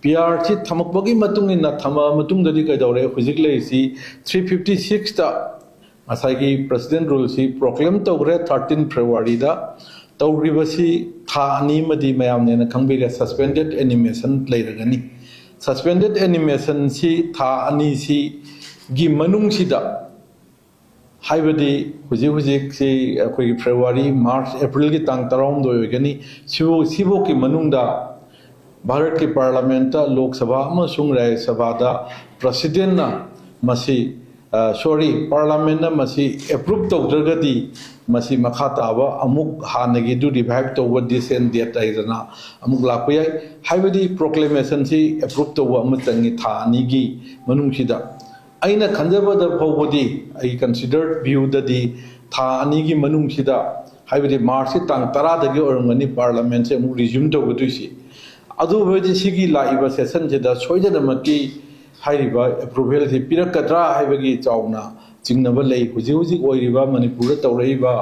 PR si thamak bagi matungin na thama matung dari kay daure huzik lay si 356 ta asai ki president rule si proclaim tawre 13 February da tawriba si tha ani madi mayam ne na khangbi ga suspended animation play ragani suspended animation si tha ani si gi manung si da haibadi huzik si koi February March April ki tang tarom do gani sibo ki manung da Bharat ki Parliament Lok Sabha amasung Rajya Sabha da President na masi Parliament na masi approve tawdragadi masi makha taba amuk hanagi du revive tawwa this and that aidana amuk lakpayai haibadi proclamation si approve tawwa amatangi tha anigi manung sida aina khanjabada phawbodi I considered view dadi tha anigi manung sida haibadi March si tang 10 dagi orangani Parliament se amuk resume tawduisi adu bodi sigi laiba session jeda soidana maki hairiba approval thi pirakadra haibagi chauna jingnaba lei huji oiriba Manipur tawreiba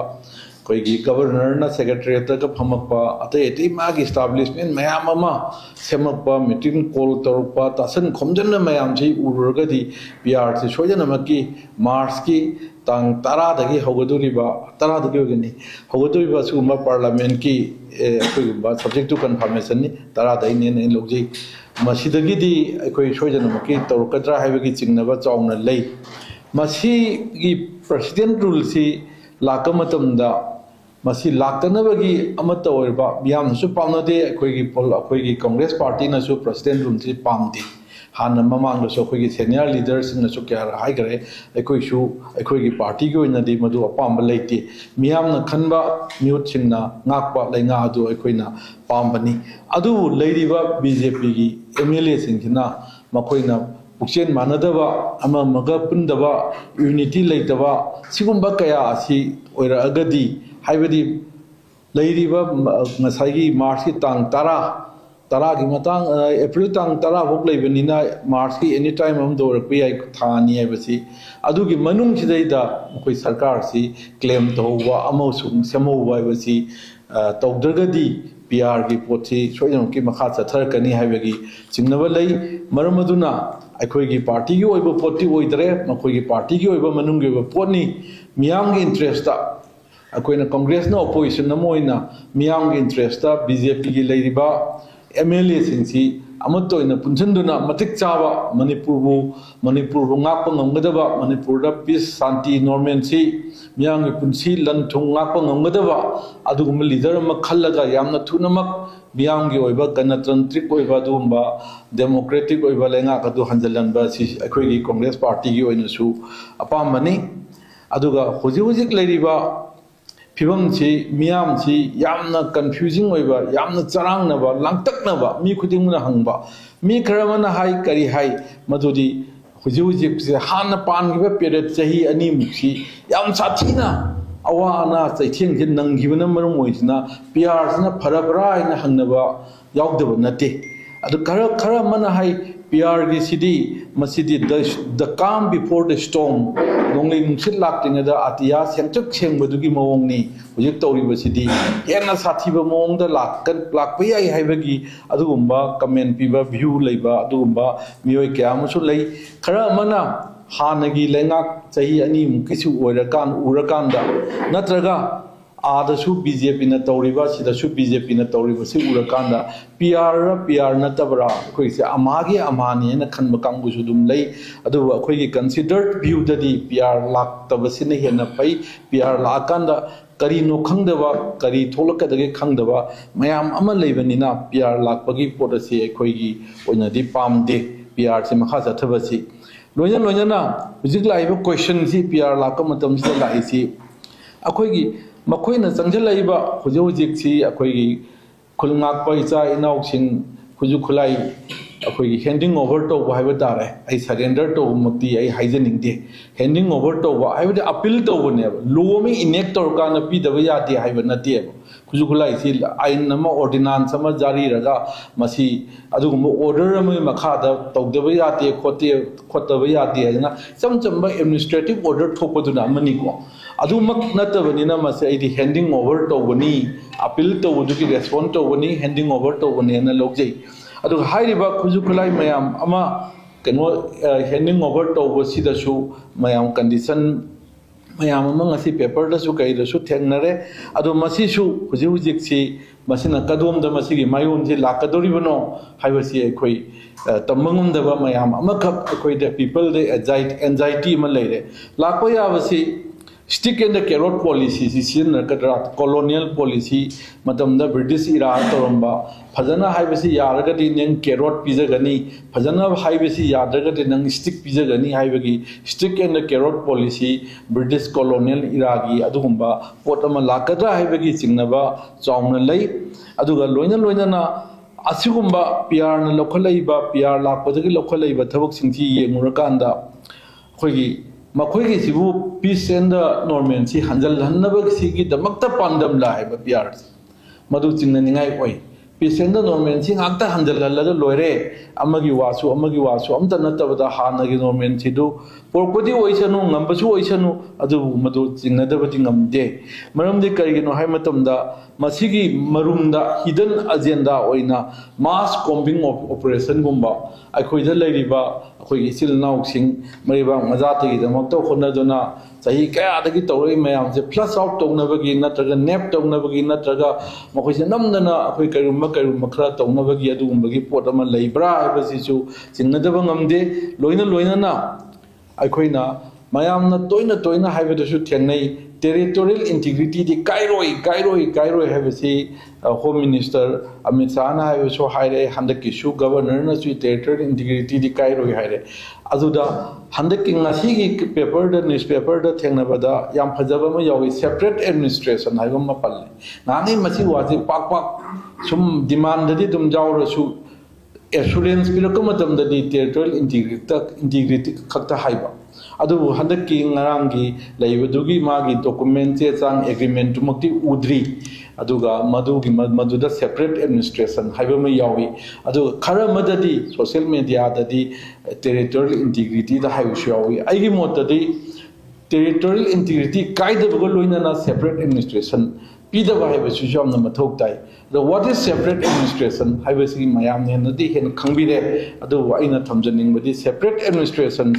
koigi governor na secretariat ka phamakpa ate magi establishment mayam ama semakpa meeting call torpa tasan khomjanna mayam ji ururgadi PR se soidana maki March ki tang 10 dagi hogaduriba 10 dagi ogani hogaduriba suma parliament ki subject to confirmation ni 10 dai ne logji masidagi di koi soidana maki torkadra haibagi jingnaba chauna lei masi gi president rule si lakamatamda masi laktanabagi amata oirba biyam su pamnade koi Congress party na su president rule si pamdi han mamang so koi senior leaders na su kya hai gare koi party go na di madu apam leiti miyam na khanba mute singna ngakpa lenga adu na pambani adu leiriba BJP gi MLA singna makoina Uksen manadaba ama maga pundaba unity leitaba sigumba kaya asi oira agadi haibadi leiriba ngasai March ki tang 10 ki matang April tang 10 bok leibanina March ki anytime am dor pi ai thani haibasi adugi manung sidaida koi sarkar si claim towa amosung samowa haibasi tawdragadi PR ki poti soyam ki makha chathar kani haibagi jingnaba lei maramaduna aikoigi party gi oiba poti oidre makoigi party gi oiba manung gi oiba poni miyam gi interest ta akoina Congress na opposition na moina miyam gi interest ta BJP gi leiriba MLA singsi amato ina punchanduna matik chawa Manipur bu ngakpa ngamgadaba Manipur da peace santi normalcy miyam gi punsi lanthung ngakpa ngamgadaba adugum leader ma khallaga yamna thunamak miyam gi oiba ganatantric oiba dumba democratic oiba lenga ka du hanjalanba si akoigi Congress party gi oina su apamani aduga hojik leiriba Pibam si miyam si yamna confusing oiba yamna charangnaba langtaknaba mi khudingna hangba mi kharamana hai kari hai madudi hujik se hana pangiba period chahi ani muksi yam sathina awana chaitheng jin nanggibana marum oisna PR sna pharabra ina hangnaba yaudaba nate adu khara mana hai PR gi sidi masidi the calm before the storm nongli nungsit laktinga da atiya sengchak sengbadugi mawongni hujik tawriba sidi hena sathiba mawongda lakpai ai haibagi adugumba comment piba view leiba adugumba mioi kyamusu lei khara mana hanagi lengak chahi ani mukisu urakanda natraga Adasu BJP na tawriba sidasu BJP na tawriba si urakanda PR na tabra koi se amagi amani na khanba kangbu sudum lei adu koi considered view dadi PR lak tabasina hena pai PR lakanda kari no khangdaba kari tholakadage khangdaba mayam ama leibanina PR lakpagi policy koi gi oina di pamde PR se makha sathabasi loina na hujik laiba question si PR lakamatam si lai si akoi gi makoina changjalayiba hujik si akoigi khulngakpa icha inausing huju khulai akoigi handing over to haiba tare ai surrender to mukti ai haijaningde handing over to haiba appeal to bone law me enact tor kana pi daba yati haiba nate huju khulai si ain nama ordinance sama jari raga masi adugum order ma makha da tawdaba yati khotaba yati haina chamchamba administrative order thokpaduna mani ko adumak natabanina mase ai handing over to bani appeal to wuduki respond to bani handing over to bani na logjai ꯑꯗꯨꯒ ꯍꯥꯏꯔꯤꯕ ꯈꯨꯠꯁꯨ ꯈꯨꯠꯂꯥꯏ ꯃꯌꯥꯝ ꯑꯃ ꯀꯩꯅꯣ Handiqui over ꯇꯧꯕꯁꯤꯗꯁꯨ ꯃꯌꯥꯝ condition ꯃꯌꯥꯝ ꯑꯃ ꯉꯁꯤ ꯄꯦꯄꯔꯗꯁꯨ ꯀꯩꯗꯁꯨ ꯊꯦꯡꯅꯔꯦ ꯑꯗꯣ ꯃꯁꯤꯁꯨ ꯍꯧꯖꯤꯛꯁꯤ ꯃꯁꯤꯅ ꯀꯗꯣꯝꯗ ꯃꯁꯤꯒꯤ ꯃꯥꯌꯣꯟꯁꯤ ꯂꯥꯛꯀꯗꯧꯔꯤꯕꯅꯣ ꯍꯥꯏꯕꯁꯤ ꯑꯩꯈꯣꯏ ꯇꯝꯕ ꯉꯝꯗꯕ ꯃꯌꯥꯝ ꯑꯃꯈꯛ ꯑꯩꯈꯣꯏꯗ ꯄꯤꯄꯜꯗ ꯑꯦꯟꯖꯥꯏꯇꯤ ꯑꯃ ꯂꯩꯔꯦ ꯂꯥꯛꯄ ꯌꯥꯕꯁꯤ stick and the carrot policy colonial policy matamda British era toramba Fazana Hibasi Yaragati Nang carrot pizagani Fazana Hibasi Yadragati Nang stick pizagani Hibagi stick and the carrot policy British colonial iragi Adumba Potama Lakada Hibagi Signava Chaunalay Aduga Loina Asugumba PR Lokalaiba PR Lapataki Lokalaiba Tabuk Sinti Murakanda Hogi Makogi Sibu peace and the Normancy Hanjal Hanabak Sigi the Makta Pandam Lai Piars Madu Chinangai way. Peace and the Normancy Akta Hanjal Lore Amagi Wasu Amta Natavada Hanagi Normancy do Porpodi Oisanu, Nambasu Oisanu, Adu Madu Chinadabatingam Day. Maram de Karino Haimatamda Masigi Marumda hidden agenda oina mass combing of operation Gumba. I could the lady ba still now sing Mariba Mazati the Mokto Honadona Sahi Kaya the Gitori Mayam plus out to Navagi Nataga Nep to Navagi Nataga Mokosanamdana Quikarumakar Makra to Navagi Dumbagi Potama Libra Basisu Sinadavangam Loina na Aquina Mayam Toina Havetu Tenay Territorial integrity the Kairoi have a say Home Minister Amitsana have so high Handakishu governor territorial integrity the Kairoi high Azuda Handaking Nasigi paper the newspaper the Tenabada Yam Pajabama Yawi separate administration Hagomapal Nani Masi was a pak some demanded Dum Jaurasu assurance Pilocomatum the territorial integrity Kakta Haiba. Adu Handaki Narangi, Laivadugi Magi, documented an agreement to Mukti Udri, Aduga, Madugi, Maduda separate administration, Haibama Yawi, Adu Karamadadi, social media, the territorial integrity, the Haushawi, Agimota, the territorial integrity, Kaida Goluina separate administration, Pidaba Havasham Namatok. The what is separate administration? Havasi Mayam Nadi and Kambide, Adu Waina Tamjaning, but the separate administration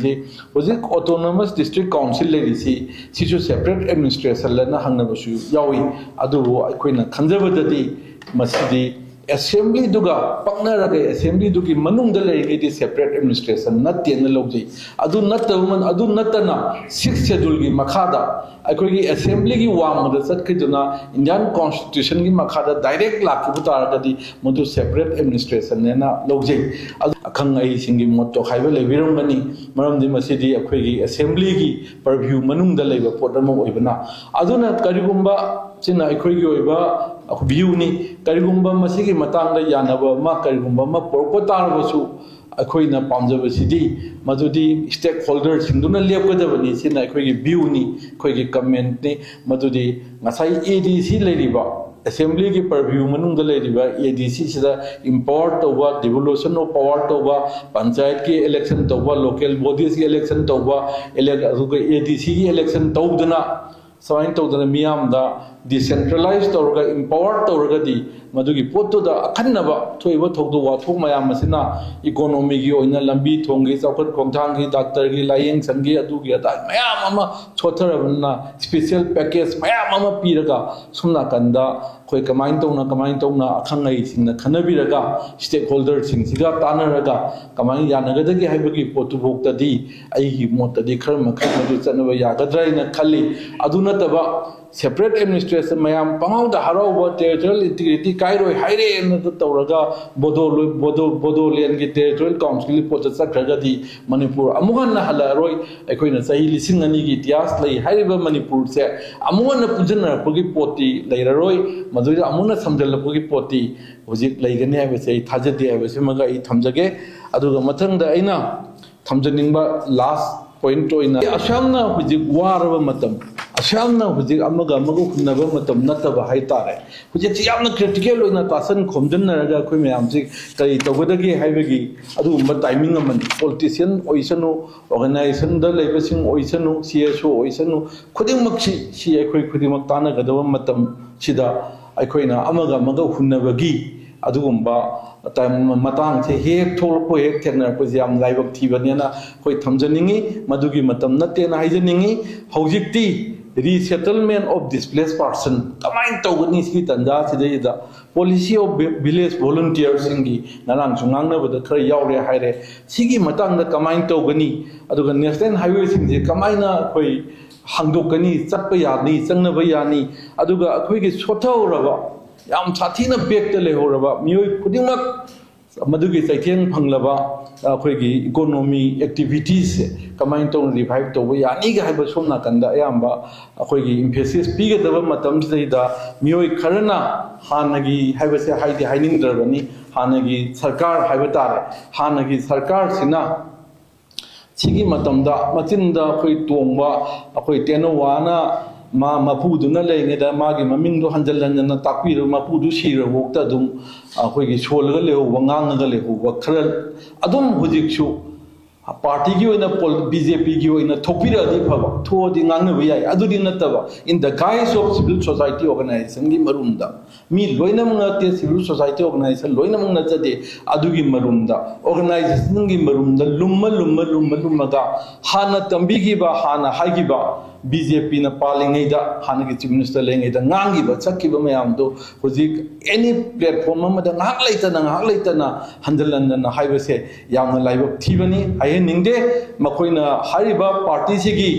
was it autonomous district council legacy, Sisu separate administration, Lena Hangabashu, Yawi, Adu, Aquina, Kanzavadi, Masidi, Assembly Duga, Paknaraga, Assembly Dugi, Manung the lady separate administration, not the analogy. Adu not the woman, Adu Natana, 6 schedule Makada. Aqui Assembly Wam, the Satkiduna, Indian Constitution Makada, direct Lakutara, Modu separate administration, Nena Logi, Akangai singing Moto, Highway, Virumani, Maram de Masidi, Aqui Assembly, Purview, Manung the Labor, Potamo Ibana. Aduna Karigumba, Sina Equioiba. Viewni Karigumba Masigi Matanga Yanaba Ma Karigumba Ma Porpotarvasu Aquina Panjava City Madudi stakeholders Sinduna Liapodavani Sina Quigi Viewni Quigi comment Madudi Masai ADC Ladiba Assembly ki purview manung the ladiba ADC is the import over devolution of power over panchayat ki election over local bodies ki election over ADC election tawdana Sign to the Miam the decentralized or empowered Torgadi, Madugi Poto the Akanaba, to ever talk to what Mayamasina, economy in a Lambi, Tongi, Sakut Kontangi, Dr. Gilaying, Sangia Dugia, Mayamama, Chotarana, special package, Mayamama Piraga, Sunakanda, Koikamaintona, Kamaintona, Akanais in the Kanabiraga, stakeholders in Siga Tanaraga, Kamani Yanagadi, Habaki, Potu Vokta di, Ahi Mota di Kerma, Kamadu Yagadra in a Kali, Adunataba. Separate administration Mayam Pang the Haro territorial integrity Cairo Hire and the Toraga Bodolian territorial council Potasakagadi Manipur Amuana Halaroi Equina Sahi Lisinganigi Tiasli Hariba Manipur se Amuana Pujana Pugi Poti Lairoi Madura Amuna Samdela Pugi Poti was it like a name say Tajadi Avasimaga Tamjage Aduga Matang the Aina Tamjaningba last point to in Ashamna with the war of Matam. Ashamna with the Amaga Magu never matam Nataba Haitare, which is Yamna critical in a Tassan Komdana Kumiamsi, Kaitawagi Havagi, Adu, timing of politician, Oisano, organization, the laboring Oisano, CSO, Oisano, Kudimakshi, she Kudimatana Gadama Matam, Chida, Aquina, Amaga Maga Hunavagi, Adumba. matang se hek thol ko hek thekna ko jam laibak thibaniana khoi thamjaningi madugi matam natte na haijaningi hojikti resettlement of displaced person kamain tawgani si tanda sidida policy of village volunteers singi narang chungangna bada khara yaure haire sigi matang da kamain tawgani aduga national highway singje kamaina khoi hangdokani chatpa yani changnaba yani aduga akhoi gi sothawraba yam sathina bekta lehoraba mioi khudingmak madugi saitheng phanglaba akhoi gi economy activities kamain tong revive to yani ga haiba somna kanda ayamba akhoi gi emphasis pigadaba matam seida mioi kharana hanagi haiba se haidi haining drabani hanagi sarkar haiba tare hanagi sarkar sina sigi matamda machinda akhoi tongba akhoi tenowana ma mapuduna leingeda magi mamingdo hanjalanna takpiro mapudu shira wokta dum akhoi gi solga leho wangang ga leho wakhral adum hujiksu party gi oina BJP gi oina thopira di phaba thodi ngangna biyai adudi nataba in the guise of civil society organization gi marumda mi loina manga te civil society organization loina manga jade adugi marumda organization gi marumda lumma ga hana tambi gi ba hana hagi ba BJP na paling da hana gi chief minister leng da ngangi ba chakki ba mayam do hojik any platform ma da ngak leitana hanjalan na haiba se yamna laibak thibani ai ningde makoina hariba party sigi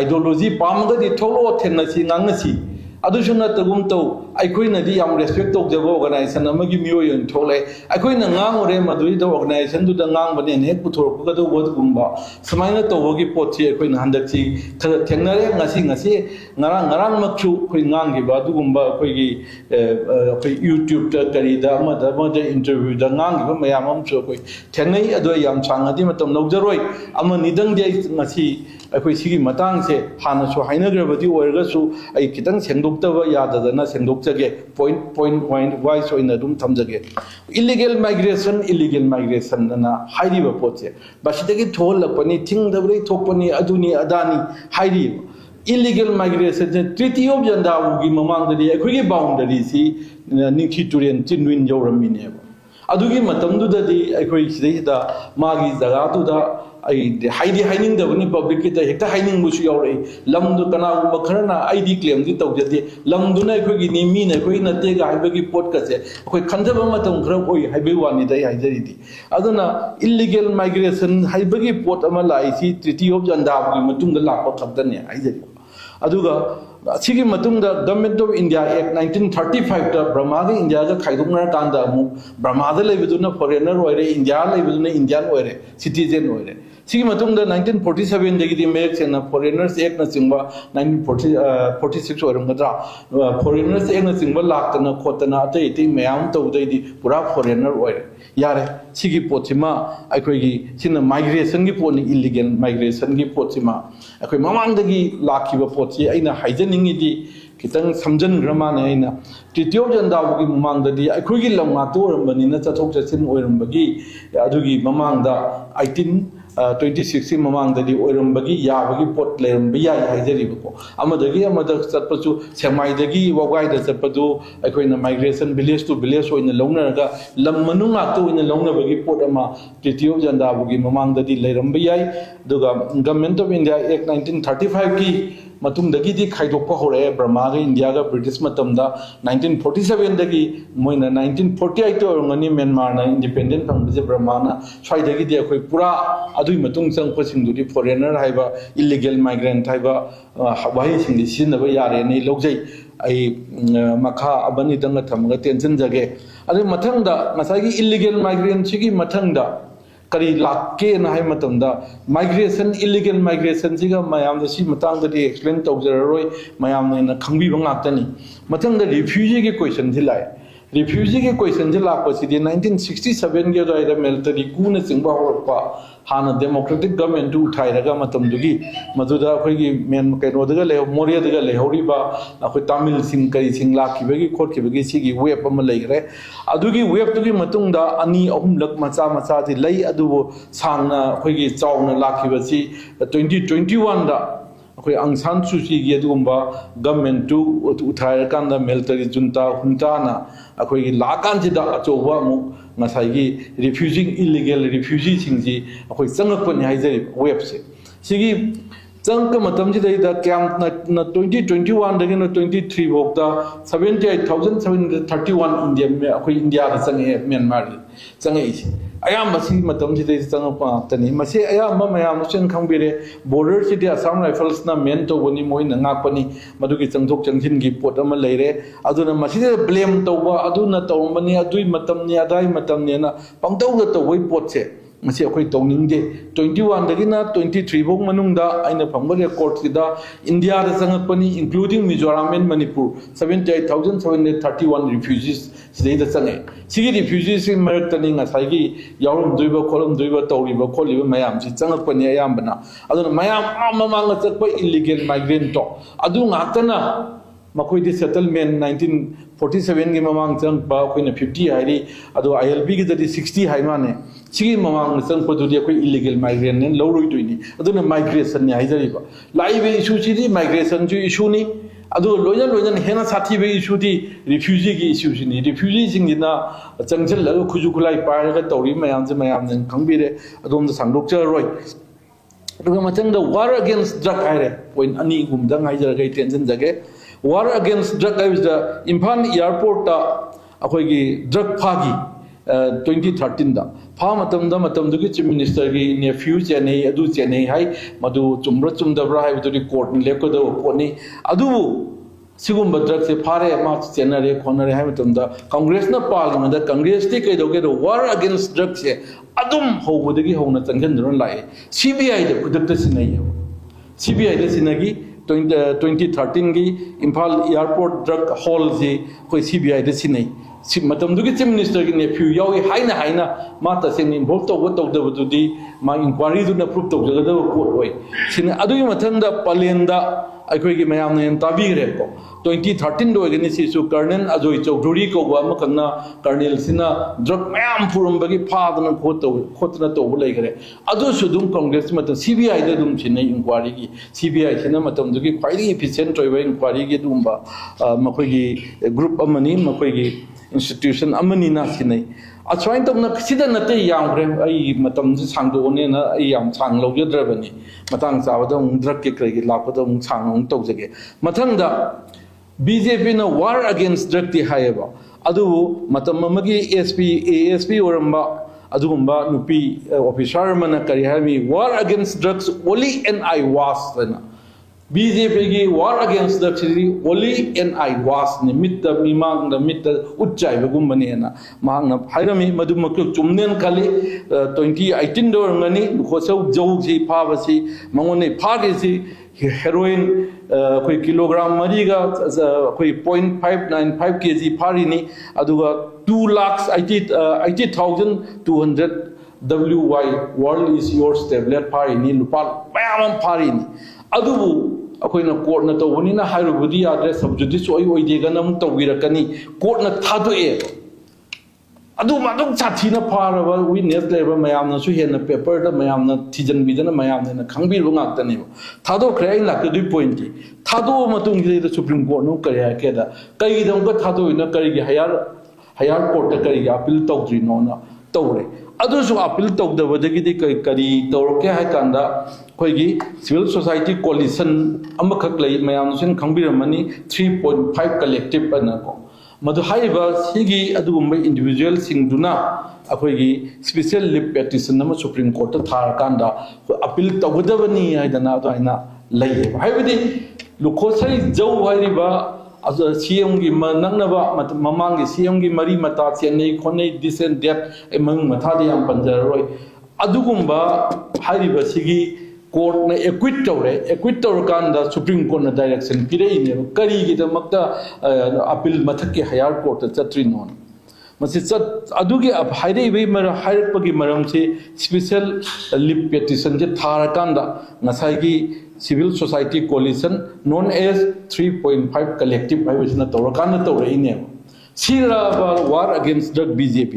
ideology pamga di tholo thenna si ngangna si adusuna tagum to aikoina di yam respect to jabo organization amagi miyoyon thole aikoina ngangore madui do organization du da ngang bane ne puthor ko do bod gumba samaina to bogi pochi aikoina handak chi thengnare ngasi ngarang makchu koi ngangi ba du gumba koi gi koi YouTube ta kari da ma interview da ngangi ba mayam am chu koi thengnai ado yam changadi matam nokjaroi ama nidang dei ngasi akhoi sigi matang se hana so hainagrabadi oirga su ai kitang sengdoktaba yadadana sengdokjage point wise oina dum thamjage illegal migration na hairiba potse basidagi thol lakpani thingdabre thokpani aduni adani hairi illegal migration treaty of janda gi mamang dali akhoi gi boundary si ningthi turen chinwin jawramine adugi matamdu dadi akhoi sidida magi jaga tu da ai haidi haining da bani public ki ta hekta haining musu yaure lamdu kana gumba kharana id claim di tawjade lamdu na khoi gi ni mi na khoi na te ga haiba gi pot ka se khoi khanjaba matam khara oi haibe wani dai haijari di aduna illegal migration haiba gi pot ama lai si treaty of janda gi matung da lakpa khadane haijari aduga sigi matung da government of India Act 1935 da Brahma ga India ga khaidungna kanda mu Brahma da lebiduna foreigner oire India lebiduna Indian oire citizen oire sigi matung da 1947 dagi di make na foreigners act na singba 1946 oiram gadra foreigners act na singba laktana khotana ate ite mayam tawdai di pura foreigner oire yare sigi pochima akhoi gi sina migration gi poni illegal migration gi pochima akhoi mamang dagi lakhiba pochi aina haijaningi di kitang samjan gramana aina tityo janda gi mamang dadi akhoi gi lamma to rambani na chathok chasin oirambagi adugi mamang da 2016 mamang dadi oirambagi yabagi pot lerambagi ya haijari bako amadagi amada chatpachu semai dagi wagai da chapadu akoina migration village to village oina launaraga lam manunga to oina launabagi pot ama titiyo janda bugi mamang dadi lerambagi yai duga government of India Act 1935 ki matung dagi di khaidokpa hore Brahma ga India ga British matamda 1947 dagi moina 1948 orngani Myanmar na independent pangje Brahma na swai dagi di akoi pura adui matung sang phosing duri foreigner haiba illegal migrant haiba wahi singdi sinaba yare nei logjai ai makha abani danga thamga tension jage adu mathangda ngasagi illegal migrant sigi mathangda kari lakke na hai matamda migration illegal migration siga mayam da si matang da explain tawjaroi mayam na khangbi ba ngaktani mathang da refugee ge question dilai refugee ge question jila ko si 1967 ge da military ku na singba horpa hana democratic government tu thairaga matam dugi maduda khoi gi men kaino daga le moria daga le hori ba khoi tamil sing kari sing lakhi bagi khot ki bagi sigi web ama leigre adugi web tugi matung da ani ahum lak macha di lei adu sangna khoi gi chawna lakhi ba si 2021 da khoi angsan su si gi adumba government tu uthaira kan da military junta hunta na khoi gi lakan ji da achowa mu ngasai refusing illegal refugee singji akoi changakpani haijari website sigi changka matam ji da camp na 2021 dagi na 23 bokta 78731 India me akoi India da change Myanmar change isi ayam masi matam ji da changpa tani masi ayam ma mayam chen khangbire border city Assam Rifles na men to boni moi na ngakpani madugi changthok changjin gi pot ama leire aduna masi blame tawba aduna tawmani adui matam ni adai matam ni na pangtaw da to wai pot che masi akoi tawning de 21 dagi na 23 bok manung da aina phangba record da India da changakpani including Mizoram and Manipur 78731 refugees sidai da change sigi refugees in maratani ngasai gi yawrum duiba kolum duiba tawriba kholiba mayam si changakpani ayambana aduna mayam amamanga chakpa illegal migrant to adu ngaktana makoi di settlement 1947 gi mamang chang ba koina 50 hairi adu ILP gi da 60 haimane sigi mamang chang podu di koi illegal migrant ne loroi doini aduna migration ni haijari ba live issue chi di migration ju issue ni adu loina hena sathi be issue di refugee gi issue ni refugee sing dina changjel la khuju khulai pa ga tawri mayam je mayam ne khangbire adom da sangdok cha roi adu matang da war against drug haire point ani gumda ngai jar ga tension jage war against drug is the Imphal airport ta akoi gi drug phagi 2013 da pha matam du gi chief minister gi nephew chennai adu chennai hai madu chumra chumdabra hai du court ni lepko da ko ni adu sigum drug se phare ma chenare khonare hai matam da congress na parliament da congress ti kai doge do war against drug se adum hobu gi hona changjan ron lai CBI da kudak ta sinai CBI da sinagi 2013 gi Imphal airport drug hall ji koi CBI da sinai matam du gi chief minister gi nephew yawi haina ma ta sen involve to da di ma inquiry du na proof to ga da ko oi sin adu gi mathang da palenda akoi gi mayam ne tabi re ko 2013 do gi si su colonel ajoi chowdhury ko ba ma kanna colonel sina drug mayam purum bagi phadna khotna to bulai gare adu su dum congress matam CBI da dum sinai inquiry gi CBI sina matam du gi khwai efficient toiba inquiry gi dum ba makoi gi group amani makoi gi institution amani na sinai a trying to na sida na te yang grem ai matam ji sangdo ne na ai yam chang lo ge drabani matang chawa da drug ke kre gi la ko da chang ong to jage mathang da BJP na war against drug ti hayaba adu matam magi ASP oramba adugumba nupi officer mana kari hami war against drugs only and I was na BJP gi war against the city only and I was ni mitta mimang da mitta uchai bagum bani na mahang na hairami madumak chumnen kali 2018 dor ngani khosau jau ji phawasi mangone phage ji heroin koi kilogram mariga koi 0.595 kg phari ni aduga 2,80,200 WY world is yours tablet phari ni lupa bayam phari ni adubu akoina court na tawni na hairubudi address subjudice oi de ganam tawgirakani court na thadoe adu maduk chathi na pharaba witness level mayam na su hen paper da mayam na thijan bidana mayam na khangbi lu ngak tane thado khre in lak du point ki thado matung gi da supreme court no kare ke da kai dam ka thado na kari gi higher court da kari gi appeal tawdri no na tawre adu su appeal tawda badagi di kari tawke ha kanda khoi gi civil society coalition amakhak lai mayam sin khangbiramani 3.5 collective ana ko madu haiba sigi adugumba individual singduna akhoi gi special lip petition na supreme court ta thar kanda appeal tawdabani haidana to aina lai haibadi lukhosai jau hairiba CM gi manangnaba mamang gi CM gi mari mata chenai khonai this and that among matha de yam panjaroi adugumba hairiba sigi court na acquit tawre kan da supreme court na direction pirei ne kari gi da makta appeal mathak ki higher court ta chatri non masi chat adugi hairei be mar higher pagi maram se special lip petition je thar kan da ngasai gi civil society coalition known as 3.5 collective by which na tawrakan na tawrei ne sira war against drug BJP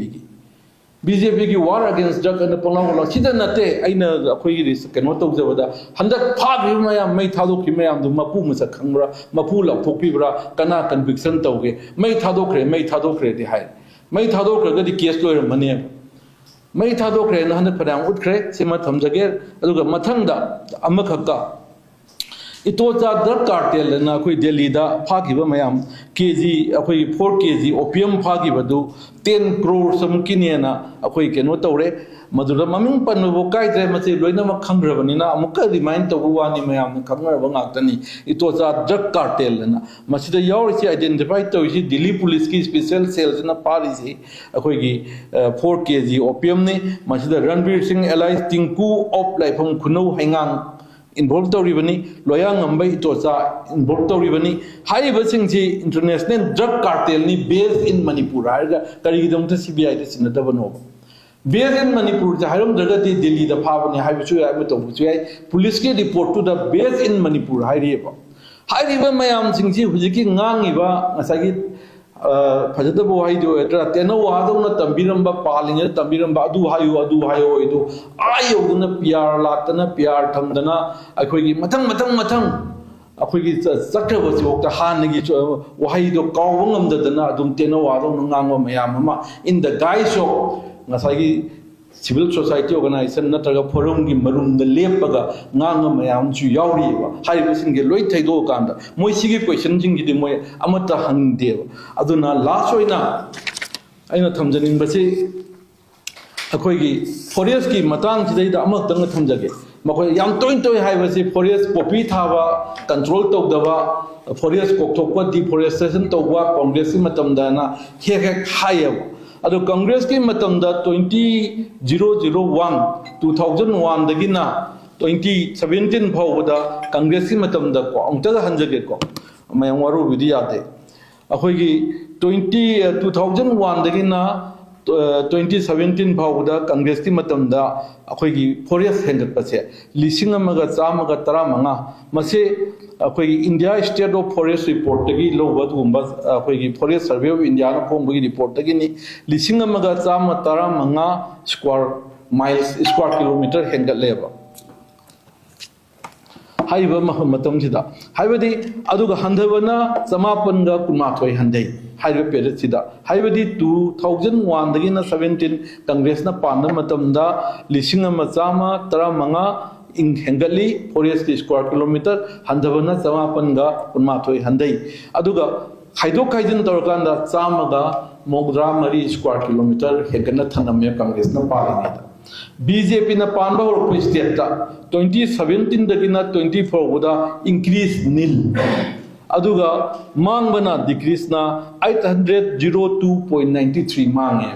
ki war against drug and panglang la sida nate aina akhoi gi keno tawjabada handak phag mayam mai thadok ki mayam du mapu musa khangra mapu la thokpi bra kana conviction tawge mai thadokre di hai ꯃꯩ ꯊꯥꯗꯣꯛꯈ꯭ꯔꯒꯗꯤ case ꯂꯣꯏꯔꯝꯃꯅꯦꯕ ꯃꯩ ꯊꯥꯗꯣꯛꯈ꯭ꯔꯦꯅ ꯍꯟꯗꯛ ꯐꯅꯌꯥꯝ ꯎꯠꯈ꯭ꯔꯦ ꯁꯤꯃ ꯊꯝꯖꯒꯦ ꯑꯗꯨꯒ ꯃꯊꯪꯗ ꯑꯃꯈꯛꯀ ꯏꯇꯣꯆꯥ drug ꯀꯥꯔꯇꯦꯜꯅ ꯑꯩꯈꯣꯏ ꯗꯦꯜꯂꯤꯗ ꯐꯥꯈꯤꯕ ꯃꯌꯥꯝ ꯀꯦꯖꯤ ꯑꯩꯈꯣꯏꯒꯤ 4 kg ꯑꯣꯄꯤꯌꯝ ꯐꯥꯈꯤꯕꯗꯨ 10 crore ꯑꯃꯨꯛꯀꯤꯅꯦꯅ ꯑꯩꯈꯣꯏ ꯀꯩꯅꯣ ꯇꯧꯔꯦ ꯃꯗꯨꯗ ꯃꯃꯤꯡ ꯄꯟꯕꯕꯨ ꯀꯥꯏꯗ꯭ꯔꯦ ꯃꯁꯤ ꯂꯣꯏꯅꯃꯛ ꯈꯪꯈ꯭ꯔꯕꯅꯤꯅ ꯑꯃꯨꯛꯀ ꯔꯤꯃꯥꯏꯟ ꯇꯧꯕ ꯋꯥꯅꯤ ꯃꯌꯥꯝꯅ ꯈꯪꯅꯔꯕ ꯉꯥꯛꯇꯅꯤ ꯏꯇꯣꯆꯥ ꯗ꯭ꯔꯒ ꯀꯥꯔꯇꯦꯜꯅ ꯃꯁꯤꯗ ꯌꯥꯎꯔꯤꯁꯤ ꯑꯥꯏꯗꯦꯟꯇꯤꯐꯥꯏ ꯇꯧꯔꯤꯁꯤ ꯗꯤꯜꯂꯤ ꯄꯨꯂꯤꯁꯀꯤ ꯁ꯭ꯄꯦꯁꯤꯌꯦꯜ ꯁꯦꯜꯁꯤꯅ ꯐꯥꯔꯤꯁꯤ ꯑꯩꯈꯣꯏꯒꯤ 4 kg ꯑꯣꯄꯤꯌꯝꯅꯤ ꯃꯁꯤꯗ ꯔꯟꯕꯤꯔ ꯁꯤꯡ ꯑꯦꯂꯥꯏꯁ ꯇꯤꯡꯀꯨ ꯑꯣꯐ ꯂꯥꯏꯐꯝ ꯈꯨꯅꯧ ꯍꯩꯉꯥꯡ involved tawribani loyang ngambai itocha involved tawribani haibasingsi international drug cartel ni based in manipur haiga karigidamta cbi da sinadabano based in manipur ja hairom dragati delhi da phabani haibachu ya to buchu ai police ke report to the based in manipur hairiba hairiba mayam singsi hujiki ngangiba ngasagi fajadaba wahaido etra teno wadona tambiramba palinga tambiramba adu hayo idu ayoduna pr latana pr thamdana akhoigi mathang akhoigi chakraba chokta hanagi wahaido kawba ngamdadana adum teno wadona ngangwa mayam ama in the guise of ngasagi civil society organization natraga forum gi marum da lepaga nganga mayam chu yauriba haibusin ge loi thaido kanda moi sigi question jing gi moi amata hangde aduna last oina aina thamjanin basi akoi gi forest ki matang sidai da amak tang thamjage makoi yam toin haibasi forest poppy thaba control tawdaba forest kokthokpa deforestation tawwa congress ki matamda na hek hayab ado congress ki matamda 2001 dagina 2017 phawda congress ki matamda ko angta hanjage ko mayang waru vidiyate akhoi gi 2001 dagina 2017 phawda congress ki matamda akhoi gi forest hengat pase lising amaga chamaga 15 mase akhoi India State of Forest report tagi loba gumba akhoi gi Forest Survey of India na phongbi report tagi ni lising amaga chama 15 square kilometer hengat leba haiba matam sida haibadi aduga handhabana samapanga kumathoi handai haiba period sida haibadi 2001 dagina 17 congress na panna matamda lising ama chama 15 in hengali forest square kilometer handhabana samapanga kumathoi handai aduga haidok haidin torkanda chamaga mogdra mari square kilometer hegana thaname congress na palini BJP na panba or state ta 2017 dagina 24 boda increase nil aduga mangbana decrease na 802.93 mange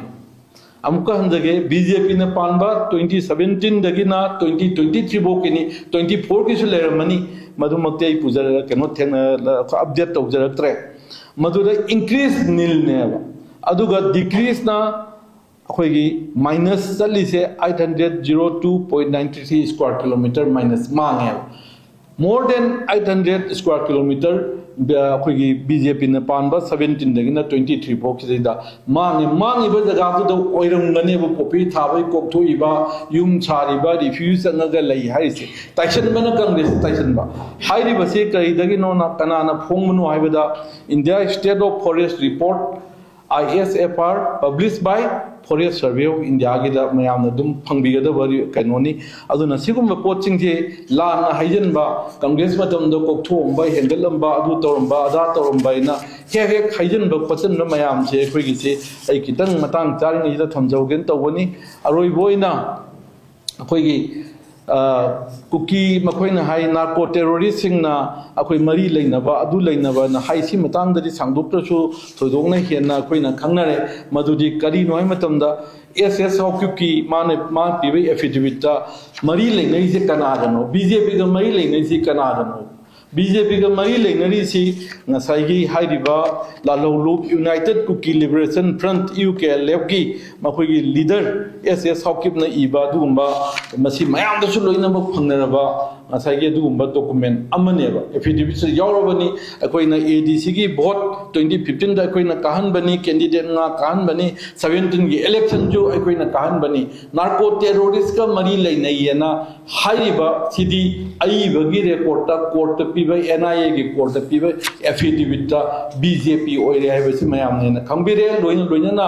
amka handage BJP na panba 2017 dagina 2023 bokini 24 ki suleramani madumakte ai pujara keno thena update tawjaraktre maduda increase nil ne aduga decrease na अखोगी minus चली से 802.93 square kilometre minus मांगे more than 800 square kilometre अखोगी BJP ने पानबा 17 दगिना 23 फोक सिदा मांगे जगह तो ओइरंगने बो कॉपी थाबै कोकथोइबा युम छारिबा रिफ्यूज अंगगा लई हाइसे टाइसन बना कांग्रेस टाइसन बा हाइरि बसे कई दगिनो ना कनाना फोंगमनो हाइबदा India state of forest report ISFR published by Forest Survey of India gi da mayam na dum phangbigada bari kanoni aduna sigum poaching je lan haijen ba congress matam do kokthom ba hendalam ba adu torom ba ada torom ba ina he haijen ba pachan na mayam je khoi gi se ai kitang matang charing ni da thamjaugen tawani aroi boina khoi gi Kuki मखोइना हाई narco terrorist सिंगना अखोइ मरी लेनबा अदु लेनबा ना high सि मतांगदि सांगदोक्तसु थोदोंना हेना अखोइना खंगनारे मदुदि करी नोय मतमदा एसएस हॉक्यूकी माने मान पिबे एफिडेविट मरी लेनै से कनादनो बीजेपी ग मरी लेनै से कनादनो बीजेपी का मरी लेनरी सी नसाइगी हाइरिबा लालोलुप यूनाइटेड कुकी लिबरेशन फ्रंट यूकेएलएफ की मखोगी लीडर एसएस हॉकिप न इबा दुगुंबा मसी मयाम दसु लोइनबा फंगनरबा नसाइगी दुगुंबा डॉक्यूमेंट अमनेबा एफिडेविट से यावरबनी अकोइना एडीसी की वोट 2015 दा अकोइना काहनबनी कैंडिडेट ना काहनबनी 17 की इलेक्शन जो अकोइना काहनबनी नार्को टेररिस्ट का मरी लेनैयना हाइरिबा सिदी आइबगी रिपोर्ट कोर्ट NIA की कोर्ट पीबे एफिडेविट बीजेपी ओइरे हाइबसि मयाम ने खंबिरे लोइना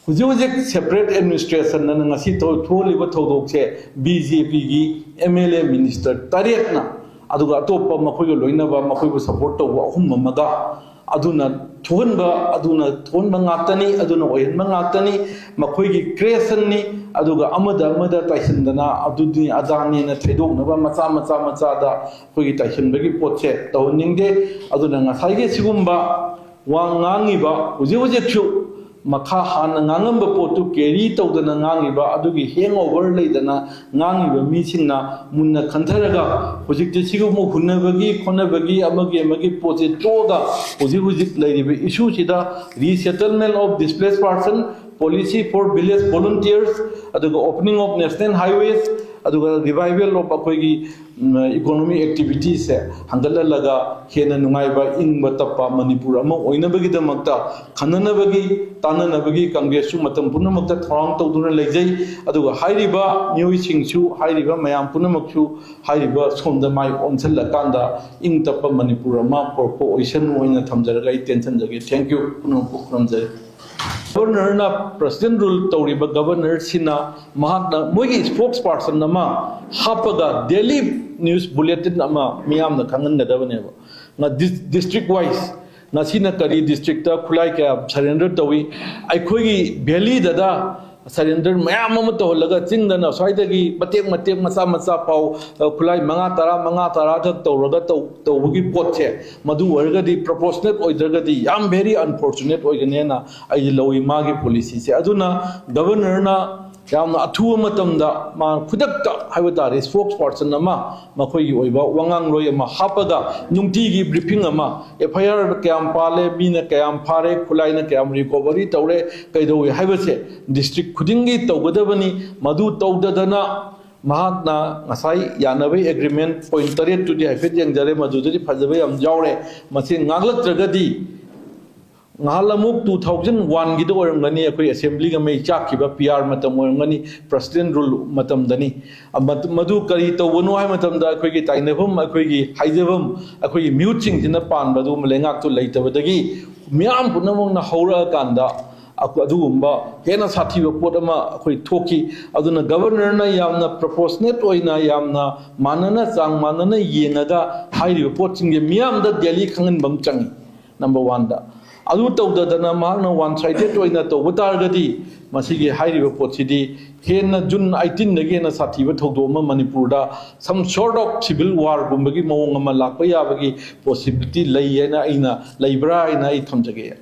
Hujik separate administration na ngasi tholiba thodokse BJP gi MLA minister Tarietna aduga atopa makhoi loinaba makhoi support to ahum mamaga aduna thonba ngakani aduna oyenba ngakani makhoi gi creation ni aduga amada taisindana adudi adani na thedoknaba macha da khoi gi taisinbagi potche tawningde aduna ngasai ge sigumba wangangiba hujik chu Makha Han Nangamba Potu Keri Todana Nangiba, Adugi hangover Ladana, Nangiba Missina, Muna Kantaraga, Hujik Hunavagi, Konavagi, Amagi Posit Toga, Hujik Lady issue Chida, resettlement of displaced person, policy for village volunteers, Aduga opening of national highways, Aduga revival of Akogi economic activities, Hangala Laga, Hena Nungaiba, in Batapa, Manipura, Oinabagi the Makta, Kananabagi, Tananabagi, Kangresu, Matampunamaka, Tong Toduna Lejay, Aduga Hairiba, New Singsu, Hairiba, Mayam Punamaksu, Hairiba, Sonda Mai, Onsella Kanda, in Tapa Manipura, Ma, Porpo, Ocean, Wina Tamzara, Tension. Thank you, Punampu. Governor na President rule Tauriba Governor Sina Mahakna Mogi spokesperson Nama Hapaga daily news bulletin Nama Miam the Kangan Nadavaneva. Na district wise Nasina Kari district Kulai Kab surrender Tawi Aikogi Beli Dada surrender Mayamama Laga Singana Saidagi Matek Masa Pau Kulai Manga Toraga Tawugi Poche Madu Ergadi proportionate Oidergadi Yam very unfortunate Oiganena Ailoi Magi policy Aduna Governor na Yamna Atua Matamda Ma Kudakta Havata spokesperson Nama Makoi Oiba Wangang Royama Hapaga Nungtigi briefing Ama FIR Kayam Pale Mina Kayam Pare Kulaina Kayam recovery Taure Kaido Havase district Kudingi Taugadavani Madu Taudadana Mahatna Masai Yanawe agreement pointed to the Hafid Yang Jare Maduri Pazaway am Jaure Masin Nagla Tragadi Nahalamuk 2001 Gido or Mani assembly may chakiba PR Matam or Mani President rule Matam Dani Madu Karito Wunua Matam da Quigi Tainevum Aquigi Hizevum Aqui muting in the pan Badu Malengak to later Vadagi Miam Punamong Hora Ganda Akwadumba, Hena Sativa Potama, Toki, Aduna Governor Yamna proportionate oina Yamna, Manana Sang Manana Yenaga, highly reporting the Miam the Delhi Kangan Bamchangi, number one. Aluto the Namana one sided oina to Watargadi, Masigi highly report city, Hena Jun 18 again a Sativa Todoma Manipurda, some sort of civil war, Bumbagi Mongama Lakayabagi, possibility Layena Ina, Libra in Itamjagay.